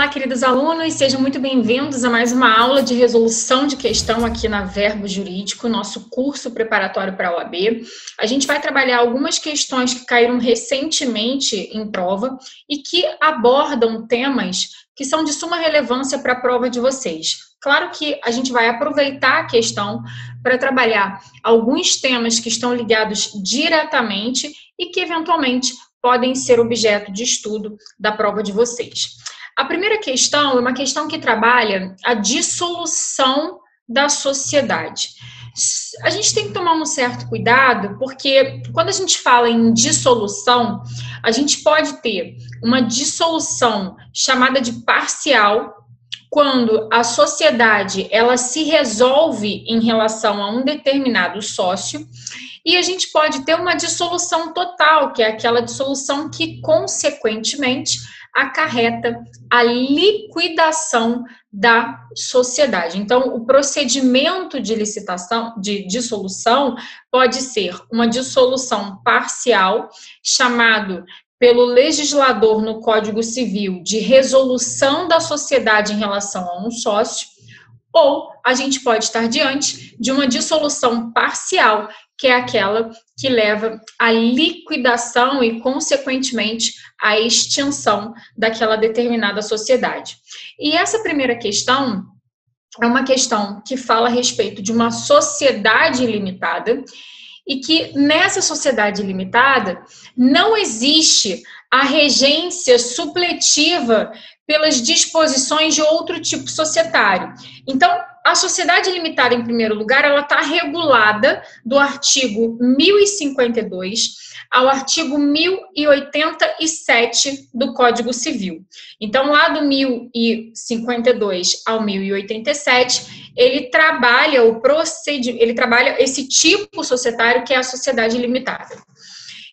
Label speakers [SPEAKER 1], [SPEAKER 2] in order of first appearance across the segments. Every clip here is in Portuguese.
[SPEAKER 1] Olá, queridos alunos, sejam muito bem-vindos a mais uma aula de resolução de questão aqui na Verbo Jurídico, nosso curso preparatório para a OAB. A gente vai trabalhar algumas questões que caíram recentemente em prova e que abordam temas que são de suma relevância para a prova de vocês. Claro que a gente vai aproveitar a questão para trabalhar alguns temas que estão ligados diretamente e que, eventualmente, podem ser objeto de estudo da prova de vocês. A primeira questão é uma questão que trabalha a dissolução da sociedade. A gente tem que tomar um certo cuidado, porque quando a gente fala em dissolução, a gente pode ter uma dissolução chamada de parcial, quando a sociedade ela se resolve em relação a um determinado sócio, e a gente pode ter uma dissolução total, que é aquela dissolução que, consequentemente, acarreta a liquidação da sociedade. Então, o procedimento de licitação, de dissolução, pode ser uma dissolução parcial, chamado pelo legislador no Código Civil de resolução da sociedade em relação a um sócio, ou a gente pode estar diante de uma dissolução parcial, que é aquela que leva à liquidação e, consequentemente, à extinção daquela determinada sociedade. E essa primeira questão é uma questão que fala a respeito de uma sociedade limitada e que nessa sociedade limitada não existe a regência supletiva pelas disposições de outro tipo societário. Então, a sociedade limitada, em primeiro lugar, ela está regulada do artigo 1052 ao artigo 1087 do Código Civil. Então, lá do 1052 ao 1087, ele trabalha esse tipo societário que é a sociedade limitada.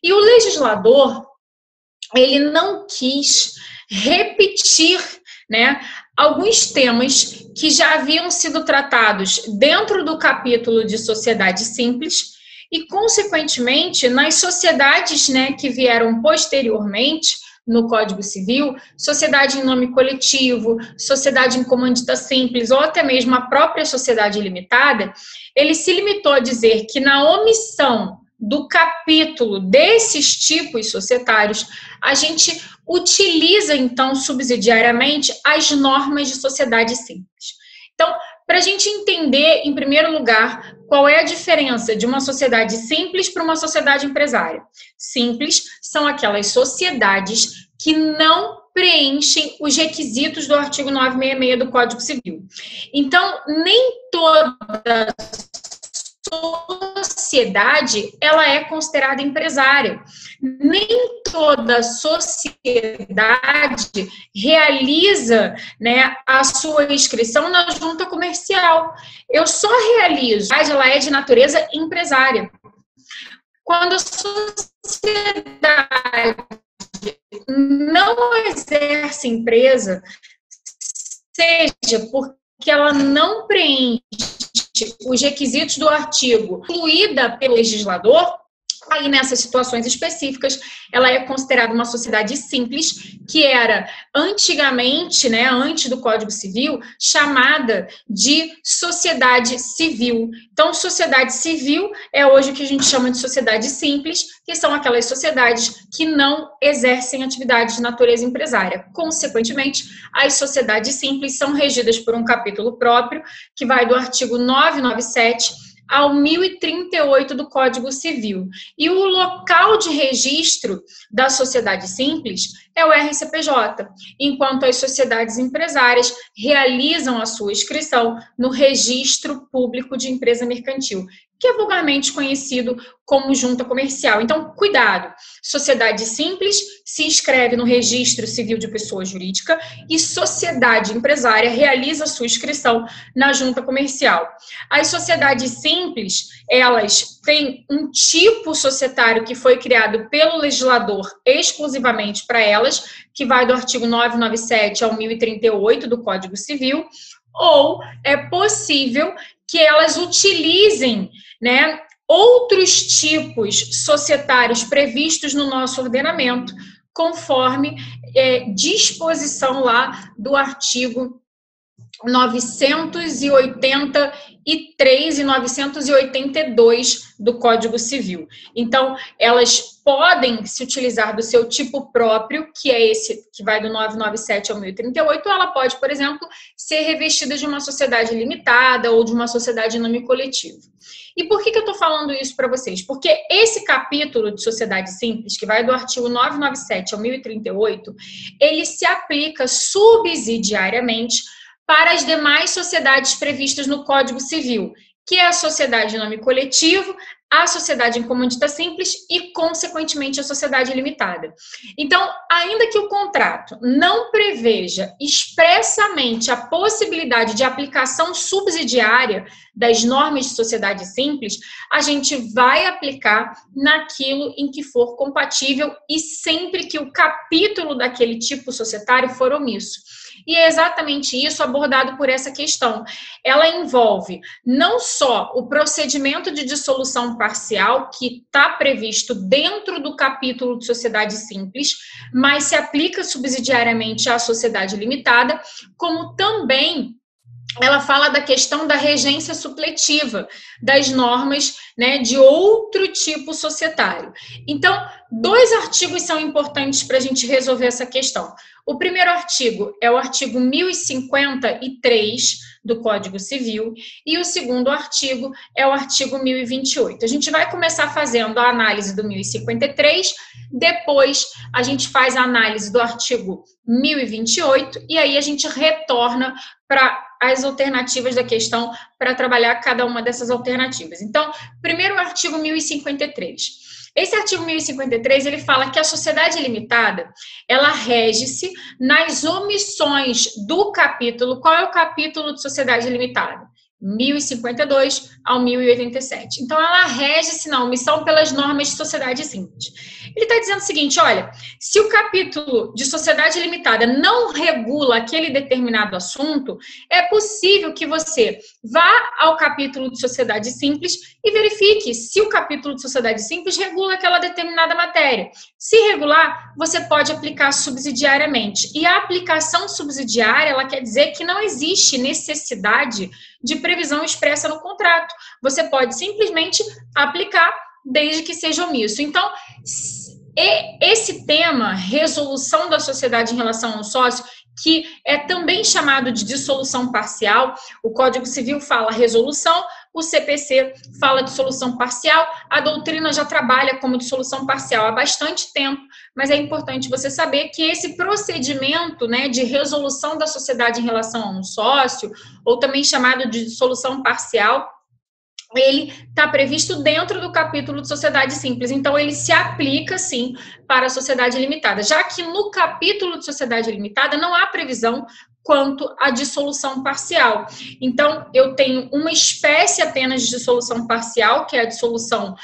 [SPEAKER 1] E o legislador, ele não quis repetir, alguns temas que já haviam sido tratados dentro do capítulo de sociedade simples e, consequentemente, nas sociedades, que vieram posteriormente no Código Civil, sociedade em nome coletivo, sociedade em comandita simples ou até mesmo a própria sociedade limitada, ele se limitou a dizer que na omissão do capítulo desses tipos societários, a gente utiliza, então, subsidiariamente, as normas de sociedade simples. Então, para a gente entender, em primeiro lugar, qual é a diferença de uma sociedade simples para uma sociedade empresária. Simples são aquelas sociedades que não preenchem os requisitos do artigo 966 do Código Civil. Então, nem toda sociedade ela é considerada empresária. Nem toda sociedade realiza, a sua inscrição na junta comercial. Eu só realizo, ela é de natureza empresária. Quando a sociedade não exerce empresa, seja porque ela não preenche os requisitos do artigo, incluída pelo legislador, aí nessas situações específicas, ela é considerada uma sociedade simples, que era antigamente, antes do Código Civil, chamada de sociedade civil. Então, sociedade civil é hoje o que a gente chama de sociedade simples, que são aquelas sociedades que não exercem atividades de natureza empresária. Consequentemente, as sociedades simples são regidas por um capítulo próprio, que vai do artigo 997 ao 1038 do Código Civil. E o local de registro da sociedade simples é o RCPJ, enquanto as sociedades empresárias realizam a sua inscrição no Registro Público de Empresa Mercantil, que é vulgarmente conhecido como junta comercial. Então, cuidado! Sociedade simples se inscreve no Registro Civil de Pessoa Jurídica e sociedade empresária realiza sua inscrição na junta comercial. As sociedades simples, elas têm um tipo societário que foi criado pelo legislador exclusivamente para elas, que vai do artigo 997 ao 1038 do Código Civil, ou é possível que elas utilizem, outros tipos societários previstos no nosso ordenamento, conforme disposição lá do artigo 983 e 982 do Código Civil. Então, elas podem se utilizar do seu tipo próprio, que é esse que vai do 997 ao 1038, ou ela pode, por exemplo, ser revestida de uma sociedade limitada ou de uma sociedade em nome coletivo. E por que eu estou falando isso para vocês? Porque esse capítulo de sociedade simples, que vai do artigo 997 ao 1038, ele se aplica subsidiariamente para as demais sociedades previstas no Código Civil, que é a sociedade em nome coletivo, a sociedade em comum dita simples e, consequentemente, a sociedade limitada. Então, ainda que o contrato não preveja expressamente a possibilidade de aplicação subsidiária das normas de sociedade simples, a gente vai aplicar naquilo em que for compatível e sempre que o capítulo daquele tipo societário for omisso. E é exatamente isso abordado por essa questão. Ela envolve não só o procedimento de dissolução parcial, que está previsto dentro do capítulo de sociedade simples, mas se aplica subsidiariamente à sociedade limitada, como também ela fala da questão da regência supletiva, das normas, né, de outro tipo societário. Então, 2 artigos são importantes para a gente resolver essa questão. O primeiro artigo é o artigo 1053 do Código Civil e o segundo artigo é o artigo 1028. A gente vai começar fazendo a análise do 1053, depois a gente faz a análise do artigo 1028 e aí a gente retorna para as alternativas da questão para trabalhar cada uma dessas alternativas. Então, primeiro o artigo 1053. Esse artigo 1053, ele fala que a sociedade limitada, ela rege-se nas omissões do capítulo. Qual é o capítulo de sociedade limitada? 1052 ao 1087. Então, ela rege-se na omissão pelas normas de sociedade simples. Ele está dizendo o seguinte, olha, se o capítulo de sociedade limitada não regula aquele determinado assunto, é possível que você vá ao capítulo de sociedade simples e verifique se o capítulo de sociedade simples regula aquela determinada matéria. Se regular, você pode aplicar subsidiariamente. E a aplicação subsidiária, ela quer dizer que não existe necessidade de previsão expressa no contrato. Você pode simplesmente aplicar desde que seja omisso. Então, esse tema, resolução da sociedade em relação ao sócio, que é também chamado de dissolução parcial, o Código Civil fala resolução, o CPC fala dissolução parcial, a doutrina já trabalha como dissolução parcial há bastante tempo, mas é importante você saber que esse procedimento, né, de resolução da sociedade em relação a um sócio, ou também chamado de dissolução parcial, ele está previsto dentro do capítulo de sociedade simples, então ele se aplica sim para a sociedade limitada, já que no capítulo de sociedade limitada não há previsão quanto à dissolução parcial. Então, eu tenho uma espécie apenas de dissolução parcial, que é a dissolução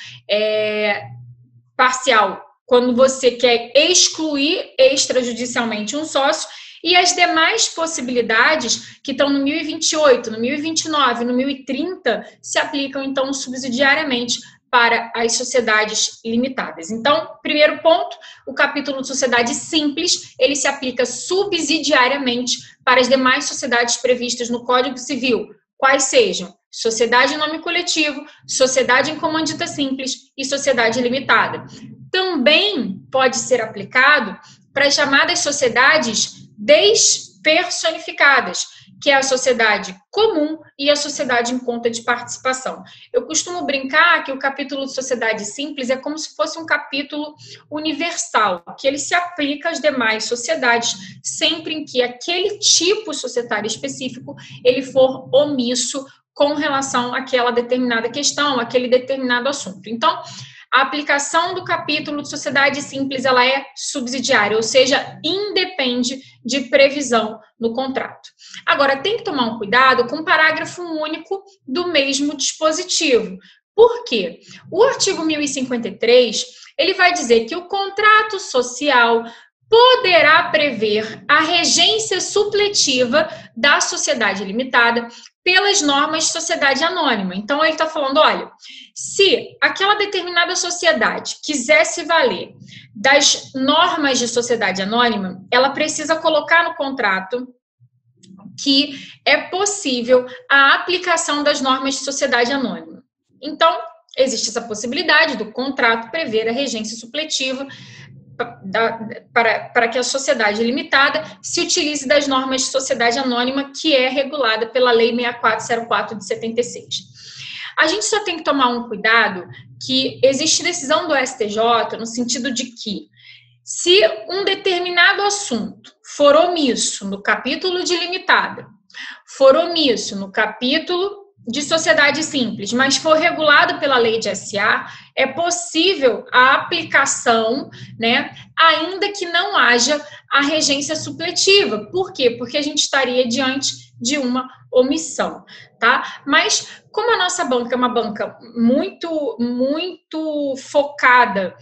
[SPEAKER 1] parcial, quando você quer excluir extrajudicialmente um sócio, e as demais possibilidades que estão no 1028, no 1029, no 1030, se aplicam, então, subsidiariamente para as sociedades limitadas. Então, primeiro ponto, o capítulo de sociedade simples, ele se aplica subsidiariamente para as demais sociedades previstas no Código Civil, quais sejam sociedade em nome coletivo, sociedade em comum dita simples e sociedade limitada. Também pode ser aplicado para as chamadas sociedades despersonificadas, que é a sociedade comum e a sociedade em conta de participação. Eu costumo brincar que o capítulo de sociedade simples é como se fosse um capítulo universal, que ele se aplica às demais sociedades, sempre em que aquele tipo societário específico ele for omisso com relação àquela determinada questão, aquele determinado assunto. Então, a aplicação do capítulo de sociedade simples, ela é subsidiária, ou seja, independe de previsão no contrato. Agora, tem que tomar um cuidado com o parágrafo único do mesmo dispositivo. Por quê? O artigo 1053, ele vai dizer que o contrato social poderá prever a regência supletiva da sociedade limitada pelas normas de sociedade anônima. Então, ele está falando, olha, se aquela determinada sociedade quiser se valer das normas de sociedade anônima, ela precisa colocar no contrato que é possível a aplicação das normas de sociedade anônima. Então, existe essa possibilidade do contrato prever a regência supletiva para que a sociedade limitada se utilize das normas de sociedade anônima, que é regulada pela Lei 6404 de 76. A gente só tem que tomar um cuidado que existe decisão do STJ no sentido de que, se um determinado assunto for omisso no capítulo de limitada, for omisso no capítulo de sociedade simples, mas for regulado pela lei de SA, é possível a aplicação, né, ainda que não haja a regência supletiva. Por quê? Porque a gente estaria diante de uma omissão, tá? Mas como a nossa banca é uma banca muito focada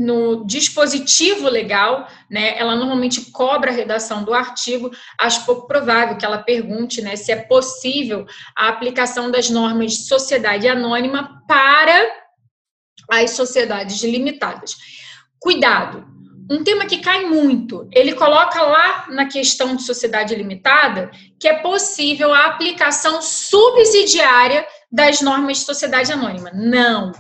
[SPEAKER 1] no dispositivo legal, né, ela normalmente cobra a redação do artigo, acho pouco provável que ela pergunte, né, se é possível a aplicação das normas de sociedade anônima para as sociedades limitadas. Cuidado, um tema que cai muito, ele coloca lá na questão de sociedade limitada que é possível a aplicação subsidiária das normas de sociedade anônima. Não.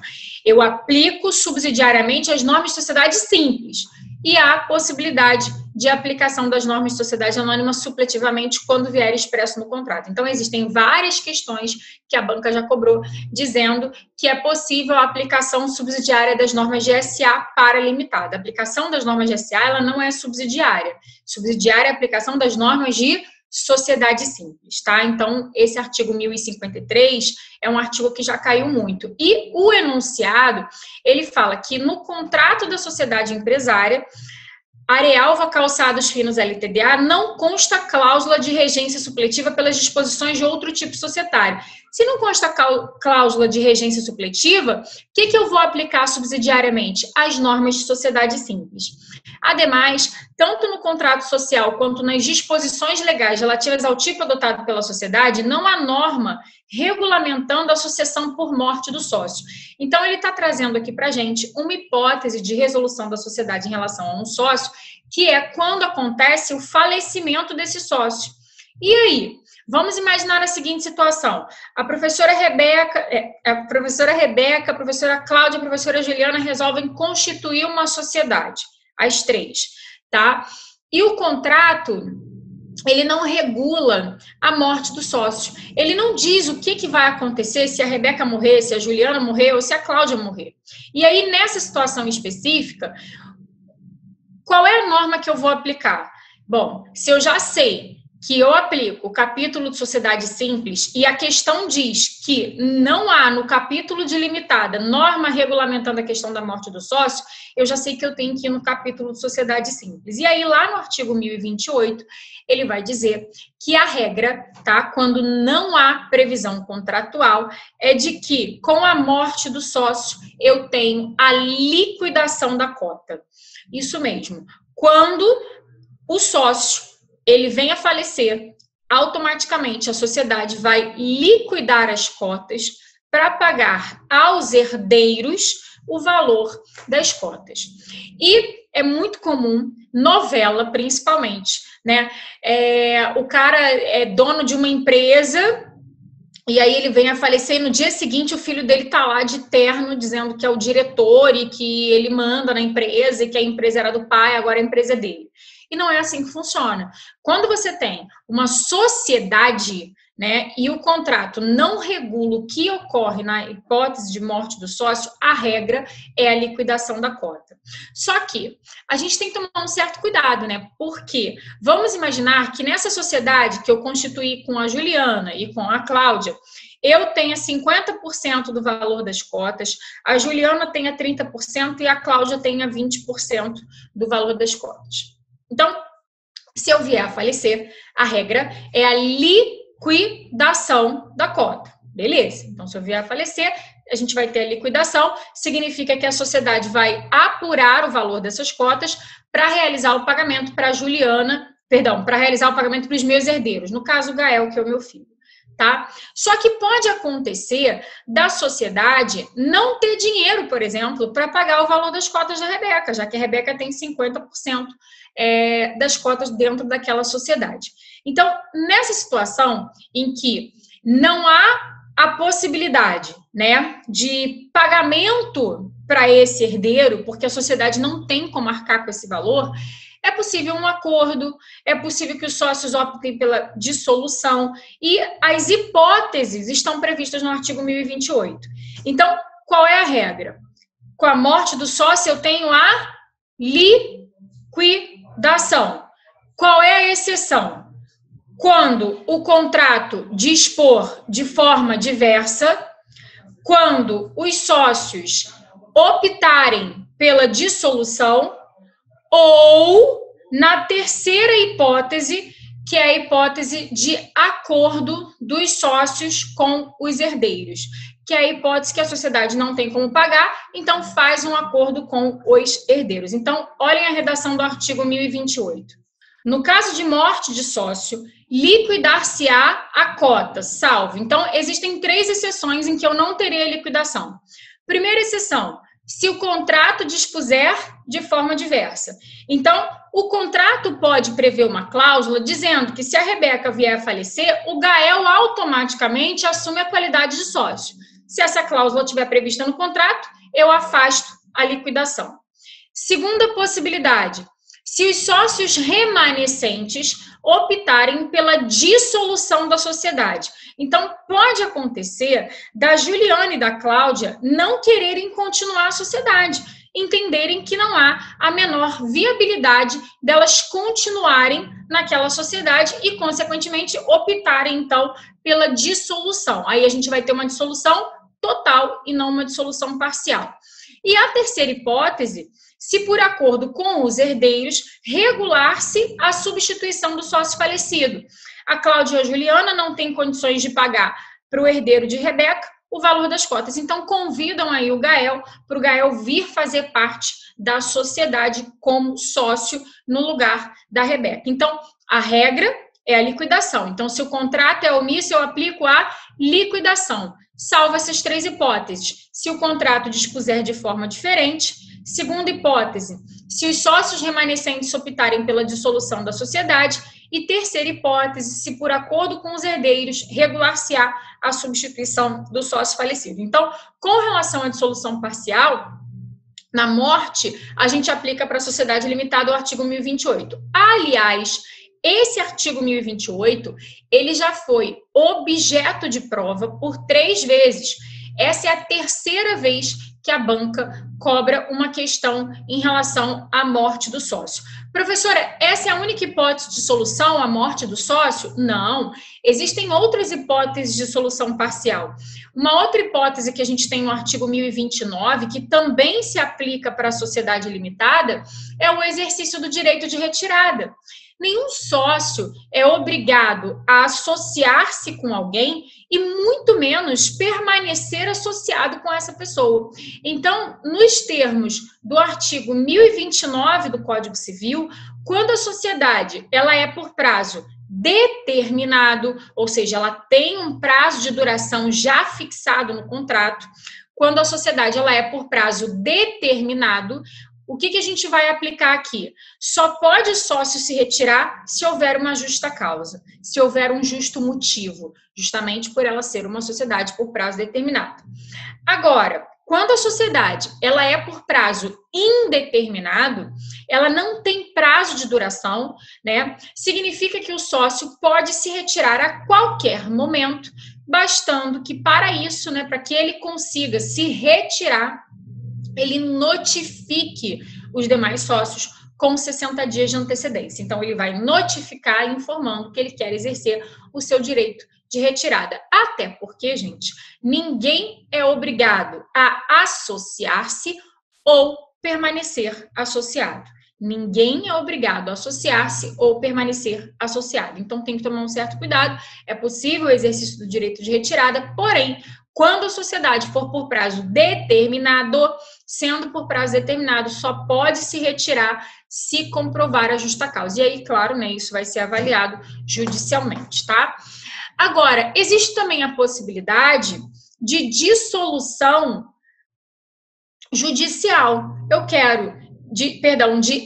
[SPEAKER 1] Eu aplico subsidiariamente as normas de sociedade simples e há possibilidade de aplicação das normas de sociedade anônima supletivamente quando vier expresso no contrato. Então, existem várias questões que a banca já cobrou, dizendo que é possível a aplicação subsidiária das normas de SA para limitada. A aplicação das normas de SA, ela não é subsidiária. Subsidiária é a aplicação das normas de sociedade simples, tá? Então, esse artigo 1053 é um artigo que já caiu muito. E o enunciado, ele fala que no contrato da sociedade empresária, Arealva Calçados Finos LTDA não consta cláusula de regência supletiva pelas disposições de outro tipo societário. Se não consta cláusula de regência supletiva, o que eu vou aplicar subsidiariamente? As normas de sociedade simples. Ademais, tanto no contrato social quanto nas disposições legais relativas ao tipo adotado pela sociedade, não há norma regulamentando a sucessão por morte do sócio. Então, ele está trazendo aqui para a gente uma hipótese de resolução da sociedade em relação a um sócio, que é quando acontece o falecimento desse sócio. E aí? Vamos imaginar a seguinte situação. A professora Rebeca, a professora Cláudia e a professora Juliana resolvem constituir uma sociedade, as três, tá? E o contrato, ele não regula a morte do sócio. Ele não diz o que vai acontecer se a Rebeca morrer, se a Juliana morrer ou se a Cláudia morrer. E aí, nessa situação específica, qual é a norma que eu vou aplicar? Bom, se eu já sei que eu aplico o capítulo de sociedade simples e a questão diz que não há no capítulo de limitada norma regulamentando a questão da morte do sócio, eu já sei que eu tenho que ir no capítulo de sociedade simples. E aí, lá no artigo 1028, ele vai dizer que a regra, tá, quando não há previsão contratual, é de que, com a morte do sócio, eu tenho a liquidação da cota. Isso mesmo. Quando o sócio ele vem a falecer, automaticamente a sociedade vai liquidar as cotas para pagar aos herdeiros o valor das cotas. E é muito comum, novela principalmente, né? O cara é dono de uma empresa e aí ele vem a falecer e no dia seguinte o filho dele tá lá de terno dizendo que é o diretor e que ele manda na empresa e que a empresa era do pai, agora a empresa é dele. E não é assim que funciona. Quando você tem uma sociedade, né, e o contrato não regula o que ocorre na hipótese de morte do sócio, a regra é a liquidação da cota. Só que a gente tem que tomar um certo cuidado, né? Porque vamos imaginar que nessa sociedade que eu constituí com a Juliana e com a Cláudia, eu tenha 50% do valor das cotas, a Juliana tenha 30% e a Cláudia tenha 20% do valor das cotas. Então, se eu vier a falecer, a regra é a liquidação da cota. Beleza? Então, se eu vier a falecer, a gente vai ter a liquidação, significa que a sociedade vai apurar o valor dessas cotas para realizar o pagamento para a Juliana Perdão, para realizar o pagamento para os meus herdeiros, no caso o Gael, que é o meu filho. Tá? Só que pode acontecer da sociedade não ter dinheiro, por exemplo, para pagar o valor das cotas da Rebeca, já que a Rebeca tem 50% das cotas dentro daquela sociedade. Então, nessa situação em que não há a possibilidade, né, de pagamento para esse herdeiro, porque a sociedade não tem como arcar com esse valor, é possível um acordo, é possível que os sócios optem pela dissolução e as hipóteses estão previstas no artigo 1028. Então, qual é a regra? Com a morte do sócio, eu tenho a liquidação. Qual é a exceção? Quando o contrato dispor de forma diversa, quando os sócios optarem pela dissolução, ou na terceira hipótese, que é a hipótese de acordo dos sócios com os herdeiros, que é a hipótese que a sociedade não tem como pagar, então faz um acordo com os herdeiros. Então, olhem a redação do artigo 1028. No caso de morte de sócio, liquidar-se-á a cota, salvo. Então, existem 3 exceções em que eu não terei liquidação. Primeira exceção, se o contrato dispuser de forma diversa. Então, o contrato pode prever uma cláusula dizendo que se a Rebeca vier a falecer, o Gael automaticamente assume a qualidade de sócio. Se essa cláusula estiver prevista no contrato, eu afasto a liquidação. Segunda possibilidade, se os sócios remanescentes optarem pela dissolução da sociedade. Então, pode acontecer da Juliana e da Cláudia não quererem continuar a sociedade, entenderem que não há a menor viabilidade delas continuarem naquela sociedade e, consequentemente, optarem, então, pela dissolução. Aí a gente vai ter uma dissolução total e não uma dissolução parcial. E a terceira hipótese, se por acordo com os herdeiros, regular-se a substituição do sócio falecido. A Cláudia e a Juliana não têm condições de pagar para o herdeiro de Rebeca o valor das cotas. Então, convidam aí o Gael para o Gael vir fazer parte da sociedade como sócio no lugar da Rebeca. Então, a regra é a liquidação. Então, se o contrato é omisso, eu aplico a liquidação. Salvo essas 3 hipóteses. Se o contrato dispuser de forma diferente. Segunda hipótese, se os sócios remanescentes optarem pela dissolução da sociedade. E terceira hipótese, se por acordo com os herdeiros, regular-se-á a substituição do sócio falecido. Então, com relação à dissolução parcial, na morte, a gente aplica para a sociedade limitada o artigo 1028. Aliás, esse artigo 1028, ele já foi objeto de prova por 3 vezes. Essa é a terceira vez que a banca cobra uma questão em relação à morte do sócio. Professora, essa é a única hipótese de solução, a morte do sócio? Não. Existem outras hipóteses de solução parcial. Uma outra hipótese que a gente tem no artigo 1029, que também se aplica para a sociedade limitada, é o exercício do direito de retirada. Nenhum sócio é obrigado a associar-se com alguém e muito menos permanecer associado com essa pessoa. Então, nos termos do artigo 1029 do Código Civil, quando a sociedade ela é por prazo determinado, ou seja, ela tem um prazo de duração já fixado no contrato, quando a sociedade ela é por prazo determinado, o que a gente vai aplicar aqui? Só pode sócio se retirar se houver uma justa causa, se houver um justo motivo, justamente por ela ser uma sociedade por prazo determinado. Agora, quando a sociedade ela é por prazo indeterminado, ela não tem prazo de duração, né? Significa que o sócio pode se retirar a qualquer momento, bastando que para isso, né, para que ele consiga se retirar, ele notifique os demais sócios com 60 dias de antecedência. Então, ele vai notificar informando que ele quer exercer o seu direito de retirada. Até porque, gente, ninguém é obrigado a associar-se ou permanecer associado. Ninguém é obrigado a associar-se ou permanecer associado. Então, tem que tomar um certo cuidado. É possível o exercício do direito de retirada, porém, Quando a sociedade for por prazo determinado, sendo por prazo determinado, só pode se retirar se comprovar a justa causa. E aí, claro, né, isso vai ser avaliado judicialmente, tá? Agora, existe também a possibilidade de dissolução judicial. Eu quero de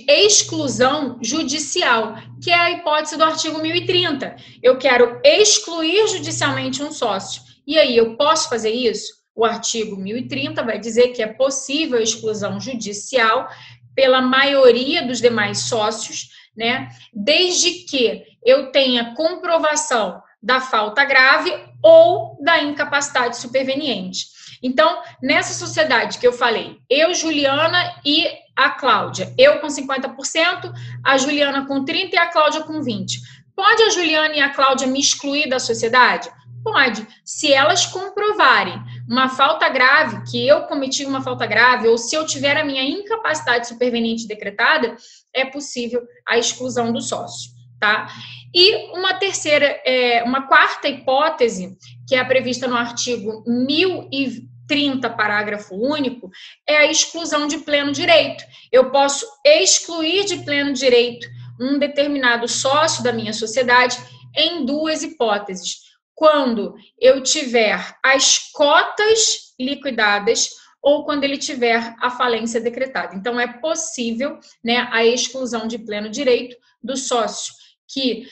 [SPEAKER 1] exclusão judicial, que é a hipótese do artigo 1030. Eu quero excluir judicialmente um sócio. E aí, eu posso fazer isso? O artigo 1030 vai dizer que é possível a exclusão judicial pela maioria dos demais sócios, né? Desde que eu tenha comprovação da falta grave ou da incapacidade superveniente. Então, nessa sociedade que eu falei, eu, Juliana e a Cláudia, eu com 50%, a Juliana com 30% e a Cláudia com 20%. Pode a Juliana e a Cláudia me excluir da sociedade? Pode, se elas comprovarem uma falta grave, que eu cometi uma falta grave, ou se eu tiver a minha incapacidade superveniente decretada, é possível a exclusão do sócio, tá? E uma quarta hipótese, que é prevista no artigo 1030, parágrafo único, é a exclusão de pleno direito. Eu posso excluir de pleno direito um determinado sócio da minha sociedade em duas hipóteses. Quando eu tiver as cotas liquidadas ou quando ele tiver a falência decretada. Então, é possível, né, a exclusão de pleno direito do sócio que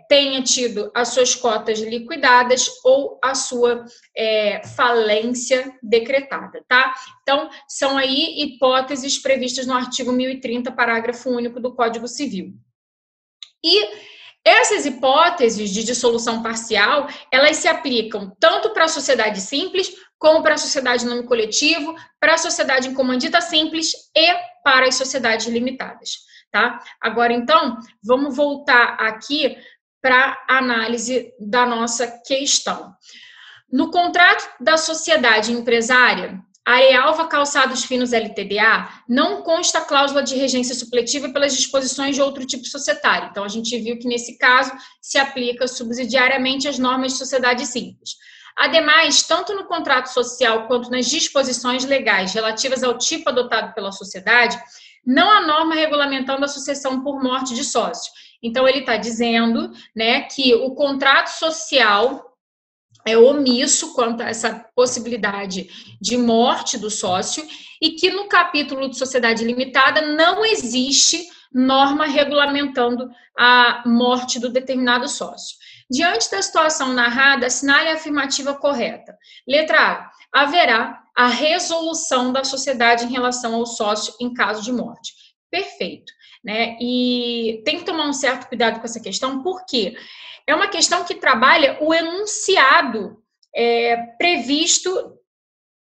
[SPEAKER 1] tenha tido as suas cotas liquidadas ou a sua falência decretada, tá? Então, são aí hipóteses previstas no artigo 1030, parágrafo único do Código Civil. E essas hipóteses de dissolução parcial, elas se aplicam tanto para a sociedade simples, como para a sociedade em nome coletivo, para a sociedade em comandita simples e para as sociedades limitadas, tá? Agora, então, vamos voltar aqui para a análise da nossa questão. No contrato da sociedade empresária, Arealva Calçados Finos LTDA, não consta cláusula de regência supletiva pelas disposições de outro tipo societário. Então, a gente viu que, nesse caso, se aplica subsidiariamente as normas de sociedade simples. Ademais, tanto no contrato social quanto nas disposições legais relativas ao tipo adotado pela sociedade, não há norma regulamentando a sucessão por morte de sócio. Então, ele está dizendo, né, que o contrato social é omisso quanto a essa possibilidade de morte do sócio e que no capítulo de sociedade limitada não existe norma regulamentando a morte do determinado sócio. Diante da situação narrada, assinale a afirmativa correta. Letra A. Haverá a resolução da sociedade em relação ao sócio em caso de morte. Perfeito, né? E tem que tomar um certo cuidado com essa questão, porque é uma questão que trabalha o enunciado previsto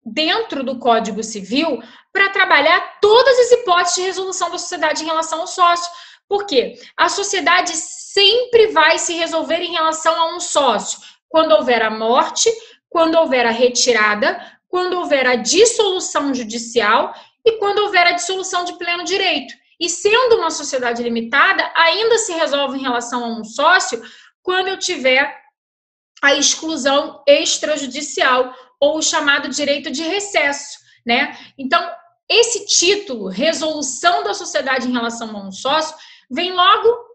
[SPEAKER 1] dentro do Código Civil para trabalhar todas as hipóteses de resolução da sociedade em relação ao sócio. Por quê? A sociedade sempre vai se resolver em relação a um sócio, quando houver a morte, quando houver a retirada, quando houver a dissolução judicial e quando houver a dissolução de pleno direito. E sendo uma sociedade limitada, ainda se resolve em relação a um sócio quando eu tiver a exclusão extrajudicial ou o chamado direito de recesso, né? Então, esse título, resolução da sociedade em relação a um sócio, vem logo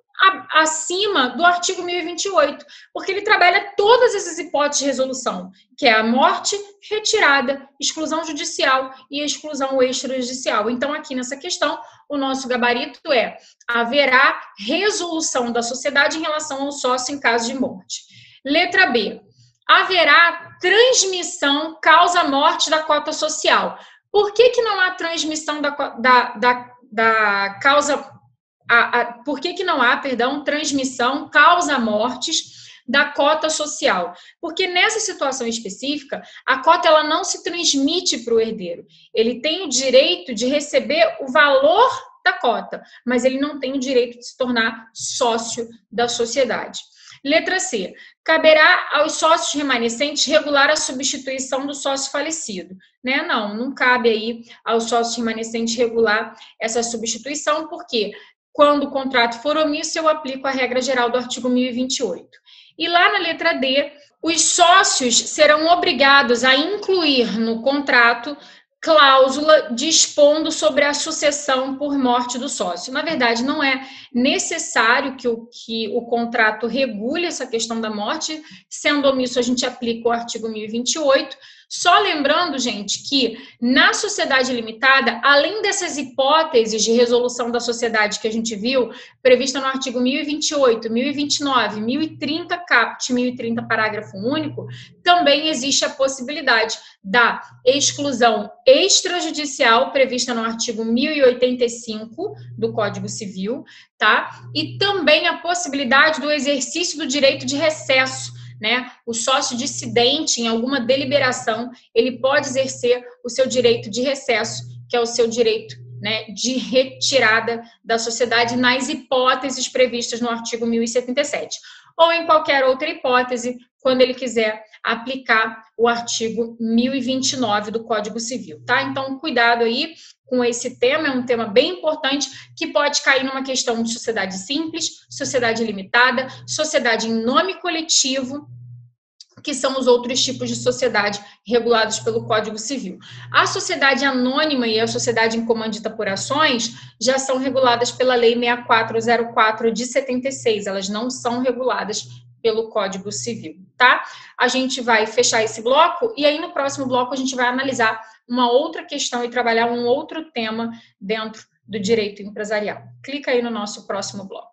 [SPEAKER 1] acima do artigo 1028, porque ele trabalha todas essas hipóteses de resolução, que é a morte, retirada, exclusão judicial e exclusão extrajudicial. Então, aqui nessa questão, o nosso gabarito é: haverá resolução da sociedade em relação ao sócio em caso de morte. Letra B. Haverá transmissão causa-morte da cota social. Por que não há transmissão da causa... por que não há, transmissão causa-mortes da cota social? Porque nessa situação específica, a cota ela não se transmite para o herdeiro. Ele tem o direito de receber o valor da cota, mas ele não tem o direito de se tornar sócio da sociedade. Letra C. Caberá aos sócios remanescentes regular a substituição do sócio falecido. Né? Não cabe aí aos sócios remanescentes regular essa substituição, porque quando o contrato for omisso, eu aplico a regra geral do artigo 1028. E lá na letra D, Os sócios serão obrigados a incluir no contrato cláusula dispondo sobre a sucessão por morte do sócio. Na verdade, não é necessário que o contrato regule essa questão da morte, sendo omisso, a gente aplica o artigo 1028. Só lembrando, gente, que na sociedade limitada, além dessas hipóteses de resolução da sociedade que a gente viu, prevista no artigo 1028, 1029, 1030 caput, 1030 parágrafo único, também existe a possibilidade da exclusão extrajudicial prevista no artigo 1085 do Código Civil, tá? E também a possibilidade do exercício do direito de recesso, né? O sócio dissidente em alguma deliberação, ele pode exercer o seu direito de recesso, que é o seu direito, né, de retirada da sociedade nas hipóteses previstas no artigo 1077. Ou em qualquer outra hipótese, quando ele quiser aplicar o artigo 1029 do Código Civil, tá? Então, cuidado aí com esse tema, é um tema bem importante que pode cair numa questão de sociedade simples, sociedade limitada, sociedade em nome coletivo, que são os outros tipos de sociedade regulados pelo Código Civil. A sociedade anônima e a sociedade em comandita por ações já são reguladas pela Lei 6404 de 76, elas não são reguladas pelo Código Civil, tá? A gente vai fechar esse bloco e aí no próximo bloco a gente vai analisar uma outra questão e trabalhar um outro tema dentro do direito empresarial. Clica aí no nosso próximo bloco.